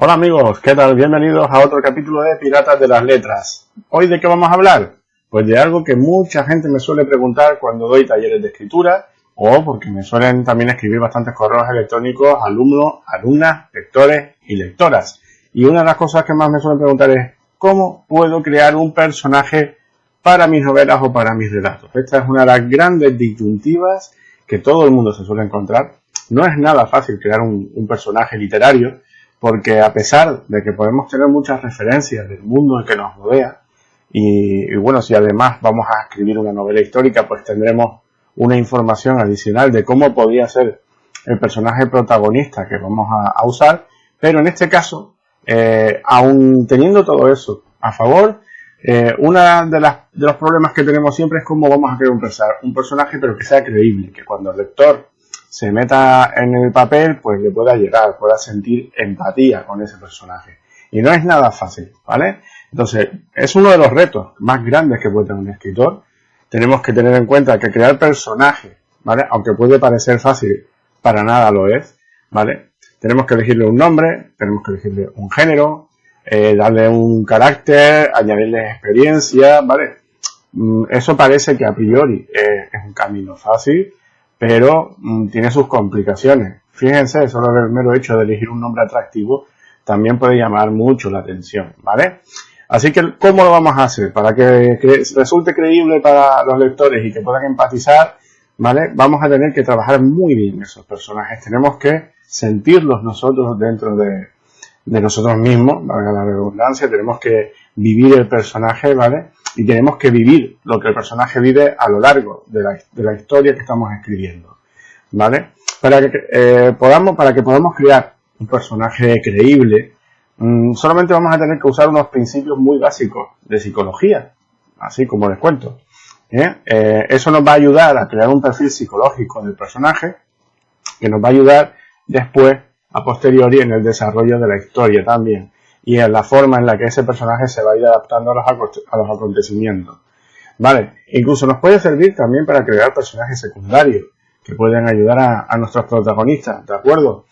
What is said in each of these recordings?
Hola amigos, ¿qué tal? Bienvenidos a otro capítulo de Piratas de las Letras. ¿Hoy de qué vamos a hablar? Pues de algo que mucha gente me suele preguntar cuando doy talleres de escritura o porque me suelen también escribir bastantes correos electrónicos alumnos, alumnas, lectores y lectoras. Y una de las cosas que más me suelen preguntar es ¿cómo puedo crear un personaje para mis novelas o para mis relatos? Esta es una de las grandes disyuntivas que todo el mundo se suele encontrar. No es nada fácil crear un personaje literario, porque a pesar de que podemos tener muchas referencias del mundo que nos rodea, y bueno, si además vamos a escribir una novela histórica, pues tendremos una información adicional de cómo podría ser el personaje protagonista que vamos a usar, pero en este caso, aún teniendo todo eso a favor, uno de los problemas que tenemos siempre es cómo vamos a crear un personaje, pero que sea creíble, que cuando el lector se meta en el papel, pues le pueda llegar, pueda sentir empatía con ese personaje. Y no es nada fácil, ¿vale? Entonces, es uno de los retos más grandes que puede tener un escritor. Tenemos que tener en cuenta que crear personajes, ¿vale? Aunque puede parecer fácil, para nada lo es, ¿vale? Tenemos que elegirle un nombre, tenemos que elegirle un género, darle un carácter, añadirle experiencia, ¿vale? Eso parece que a priori es un camino fácil, pero tiene sus complicaciones. Fíjense, solo el mero hecho de elegir un nombre atractivo también puede llamar mucho la atención, ¿vale? Así que, ¿cómo lo vamos a hacer? Para que resulte creíble para los lectores y que puedan empatizar, ¿vale? Vamos a tener que trabajar muy bien esos personajes. Tenemos que sentirlos nosotros dentro de nosotros mismos, valga la redundancia. Tenemos que vivir el personaje, ¿vale? Y tenemos que vivir lo que el personaje vive a lo largo de la historia que estamos escribiendo, ¿vale? Para que podamos crear un personaje creíble, solamente vamos a tener que usar unos principios muy básicos de psicología, así como les cuento. Eso nos va a ayudar a crear un perfil psicológico del personaje, que nos va a ayudar después, a posteriori, en el desarrollo de la historia también, y en la forma en la que ese personaje se va a ir adaptando a los acontecimientos, ¿vale? Incluso nos puede servir también para crear personajes secundarios que pueden ayudar a nuestros protagonistas, ¿de acuerdo?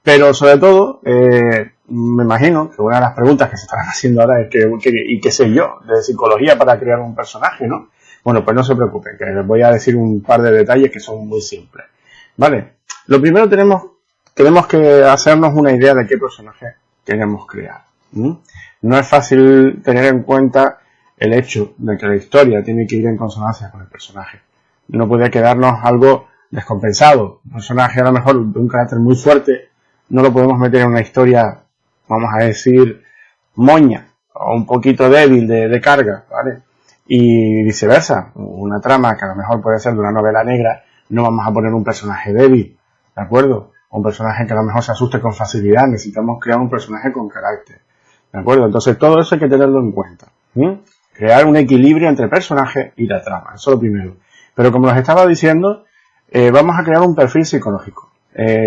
Pero sobre todo, me imagino que una de las preguntas que se están haciendo ahora es ¿y qué sé yo de psicología para crear un personaje, no? Bueno, pues no se preocupen, que les voy a decir un par de detalles que son muy simples, ¿vale? Lo primero tenemos que hacernos una idea de qué personaje queremos crear. No es fácil tener en cuenta el hecho de que la historia tiene que ir en consonancia con el personaje. No puede quedarnos algo descompensado. Un personaje a lo mejor de un carácter muy fuerte no lo podemos meter en una historia, vamos a decir, moña o un poquito débil de carga, ¿vale? Y viceversa, una trama que a lo mejor puede ser de una novela negra, no vamos a poner un personaje débil, ¿de acuerdo? Un personaje que a lo mejor se asuste con facilidad. Necesitamos crear un personaje con carácter, ¿de acuerdo? Entonces todo eso hay que tenerlo en cuenta. Crear un equilibrio entre el personaje y la trama, eso es lo primero. Pero como les estaba diciendo, vamos a crear un perfil psicológico.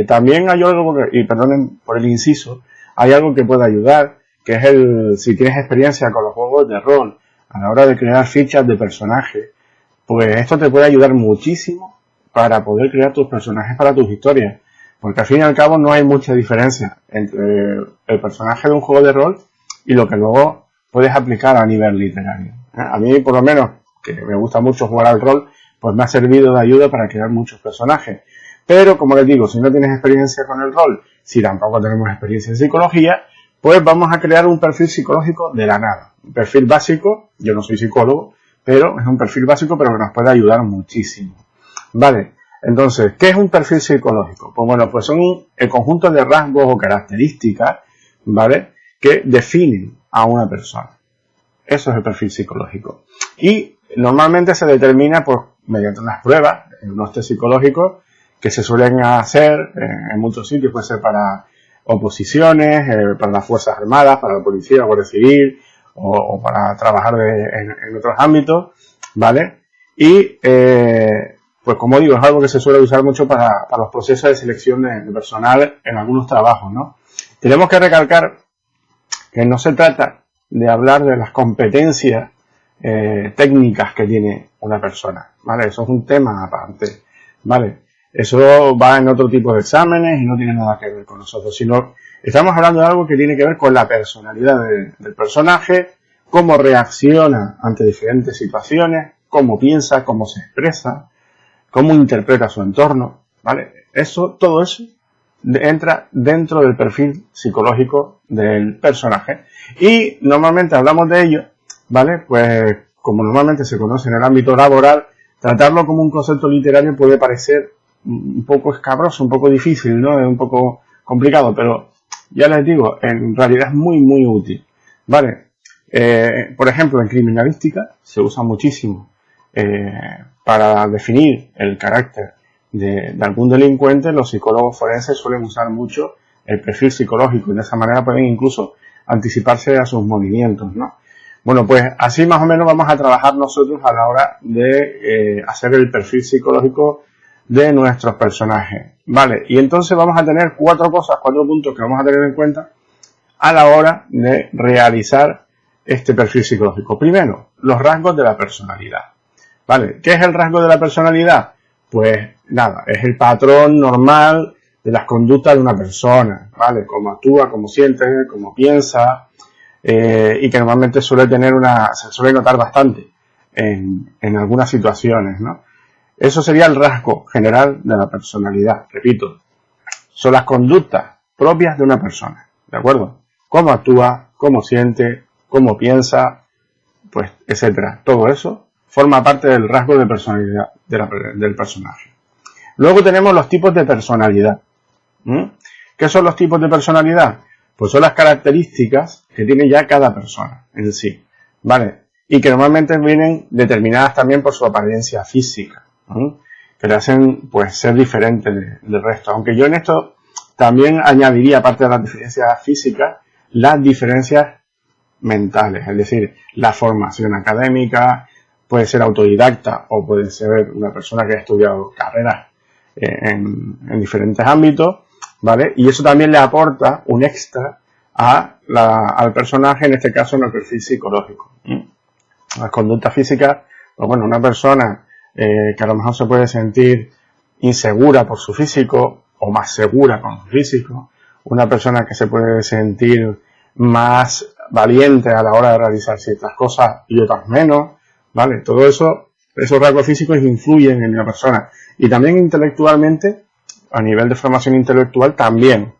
También hay algo, y perdonen por el inciso, hay algo que puede ayudar, que es si tienes experiencia con los juegos de rol, a la hora de crear fichas de personaje, pues esto te puede ayudar muchísimo para poder crear tus personajes para tus historias. Porque al fin y al cabo no hay mucha diferencia entre el personaje de un juego de rol y lo que luego puedes aplicar a nivel literario. A mí, por lo menos, que me gusta mucho jugar al rol, pues me ha servido de ayuda para crear muchos personajes. Pero, como les digo, si no tienes experiencia con el rol, si tampoco tenemos experiencia en psicología, pues vamos a crear un perfil psicológico de la nada. Un perfil básico, yo no soy psicólogo, pero es un perfil básico, pero que nos puede ayudar muchísimo. Vale. Entonces, ¿qué es un perfil psicológico? Pues bueno, pues son el conjunto de rasgos o características, ¿vale?, que definen a una persona. Eso es el perfil psicológico. Y normalmente se determina mediante unas pruebas, unos test psicológicos que se suelen hacer en muchos sitios, puede ser para oposiciones, para las Fuerzas Armadas, para la Policía, la Guardia Civil, o para trabajar en otros ámbitos, ¿vale? Y pues como digo, es algo que se suele usar mucho para los procesos de selección de personal en algunos trabajos, ¿no? Tenemos que recalcar que no se trata de hablar de las competencias técnicas que tiene una persona, ¿vale? Eso es un tema aparte, ¿vale? Eso va en otro tipo de exámenes y no tiene nada que ver con nosotros, sino Estamos hablando de algo que tiene que ver con la personalidad del personaje, cómo reacciona ante diferentes situaciones, cómo piensa, cómo se expresa, cómo interpreta su entorno, ¿vale? Todo eso entra dentro del perfil psicológico del personaje. Y normalmente hablamos de ello, ¿vale? Pues como normalmente se conoce en el ámbito laboral, tratarlo como un concepto literario puede parecer un poco escabroso, un poco difícil, ¿no? Es un poco complicado, pero ya les digo, en realidad es muy, muy útil, ¿vale? Por ejemplo, en criminalística se usa muchísimo para definir el carácter de algún delincuente. Los psicólogos forenses suelen usar mucho el perfil psicológico y de esa manera pueden incluso anticiparse a sus movimientos, ¿no? Bueno, pues así más o menos vamos a trabajar nosotros a la hora de hacer el perfil psicológico de nuestros personajes, ¿vale? Y entonces vamos a tener cuatro puntos que vamos a tener en cuenta a la hora de realizar este perfil psicológico. Primero, los rasgos de la personalidad, ¿vale? ¿Qué es el rasgo de la personalidad? Pues nada, es el patrón normal de las conductas de una persona, ¿vale? Cómo actúa, cómo siente, cómo piensa, y que normalmente se suele notar bastante en algunas situaciones, ¿no? Eso sería el rasgo general de la personalidad. Repito, son las conductas propias de una persona, ¿de acuerdo? Cómo actúa, cómo siente, cómo piensa, pues, etcétera. Todo eso forma parte del rasgo de personalidad del personaje. Luego tenemos los tipos de personalidad. ¿Qué son los tipos de personalidad? Pues son las características que tiene ya cada persona en sí, ¿vale? Y que normalmente vienen determinadas también por su apariencia física, que le hacen, pues, ser diferente del resto. Aunque yo en esto también añadiría, aparte de las diferencias físicas, las diferencias mentales, es decir, la formación académica, puede ser autodidacta o puede ser una persona que ha estudiado carreras en diferentes ámbitos, ¿vale? Y eso también le aporta un extra al personaje, en este caso en el perfil psicológico. Las conductas físicas, pues bueno, una persona que a lo mejor se puede sentir insegura por su físico o más segura con su físico, una persona que se puede sentir más valiente a la hora de realizar ciertas cosas y otras menos, ¿vale? Todo eso, esos rasgos físicos influyen en la persona. Y también intelectualmente, a nivel de formación intelectual también,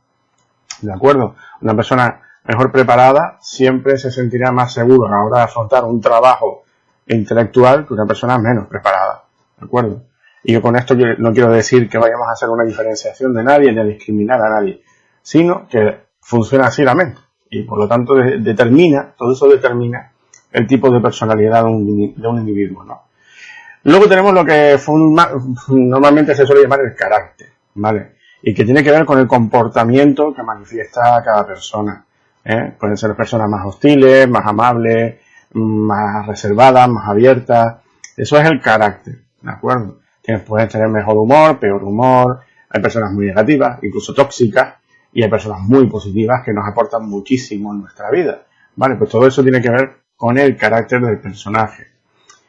¿de acuerdo? Una persona mejor preparada siempre se sentirá más seguro a la hora de afrontar un trabajo intelectual que una persona menos preparada, ¿de acuerdo? Y yo con esto no quiero decir que vayamos a hacer una diferenciación de nadie ni a discriminar a nadie, sino que funciona así la mente y por lo tanto todo eso determina el tipo de personalidad de un individuo, ¿no? Luego tenemos lo que normalmente se suele llamar el carácter, ¿vale? Y que tiene que ver con el comportamiento que manifiesta cada persona, ¿eh? Pueden ser personas más hostiles, más amables, más reservadas, más abiertas. Eso es el carácter, ¿de acuerdo? Pueden tener mejor humor, peor humor, hay personas muy negativas, incluso tóxicas, y hay personas muy positivas que nos aportan muchísimo en nuestra vida, ¿vale? Pues todo eso tiene que ver con el carácter del personaje.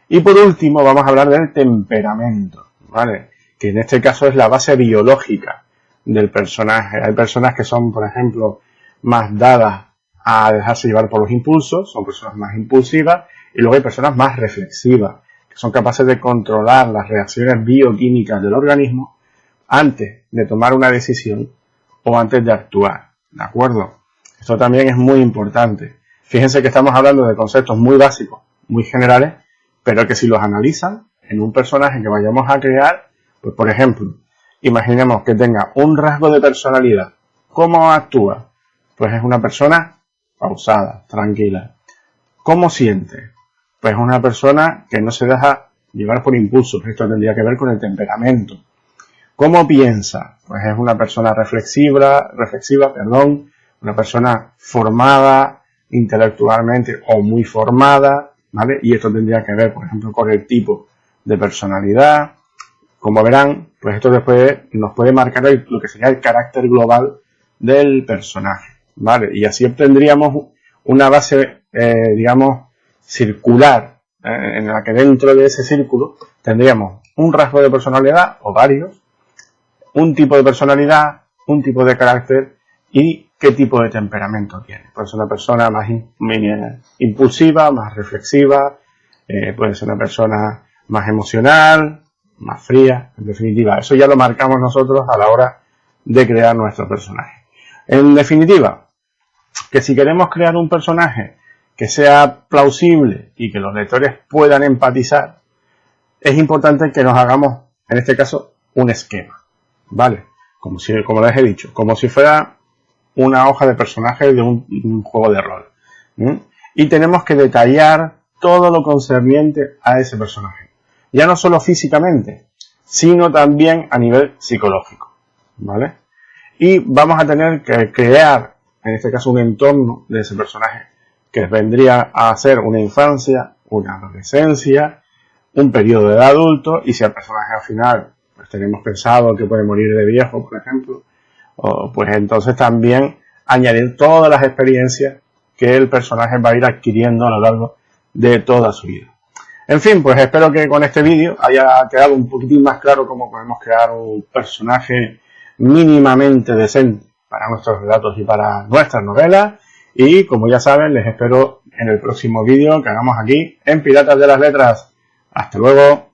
Y por último vamos a hablar del temperamento, ¿vale? Que en este caso es la base biológica del personaje. Hay personas que son, por ejemplo, más dadas a dejarse llevar por los impulsos, son personas más impulsivas, y luego hay personas más reflexivas, que son capaces de controlar las reacciones bioquímicas del organismo antes de tomar una decisión o antes de actuar, ¿de acuerdo? Esto también es muy importante. Fíjense que estamos hablando de conceptos muy básicos, muy generales, pero que si los analizan en un personaje que vayamos a crear, pues por ejemplo, imaginemos que tenga un rasgo de personalidad. ¿Cómo actúa? Pues es una persona pausada, tranquila. ¿Cómo siente? Pues es una persona que no se deja llevar por impulsos. Esto tendría que ver con el temperamento. ¿Cómo piensa? Pues es una persona reflexiva, una persona formada intelectualmente o muy formada, ¿vale? Y esto tendría que ver, por ejemplo, con el tipo de personalidad. Como verán, pues esto después nos puede marcar lo que sería el carácter global del personaje, ¿vale? Y así obtendríamos una base, digamos, circular, en la que dentro de ese círculo tendríamos un rasgo de personalidad o varios, un tipo de personalidad, un tipo de carácter y qué tipo de temperamento tiene. Puede ser una persona más impulsiva, más reflexiva, puede ser una persona más emocional, más fría, en definitiva. Eso ya lo marcamos nosotros a la hora de crear nuestro personaje. En definitiva, que si queremos crear un personaje que sea plausible y que los lectores puedan empatizar, es importante que nos hagamos, en este caso, un esquema, ¿vale? Como les he dicho, como si fuera una hoja de personaje de un juego de rol. Y tenemos que detallar todo lo concerniente a ese personaje. Ya no solo físicamente, sino también a nivel psicológico, ¿vale? Y vamos a tener que crear, en este caso, un entorno de ese personaje que vendría a ser una infancia, una adolescencia, un periodo de edad adulto, y si el personaje al final pues tenemos pensado que puede morir de viejo, por ejemplo, pues entonces también añadir todas las experiencias que el personaje va a ir adquiriendo a lo largo de toda su vida. En fin, pues espero que con este vídeo haya quedado un poquitín más claro cómo podemos crear un personaje mínimamente decente para nuestros relatos y para nuestras novelas. Y como ya saben, les espero en el próximo vídeo que hagamos aquí en Piratas de las Letras. Hasta luego.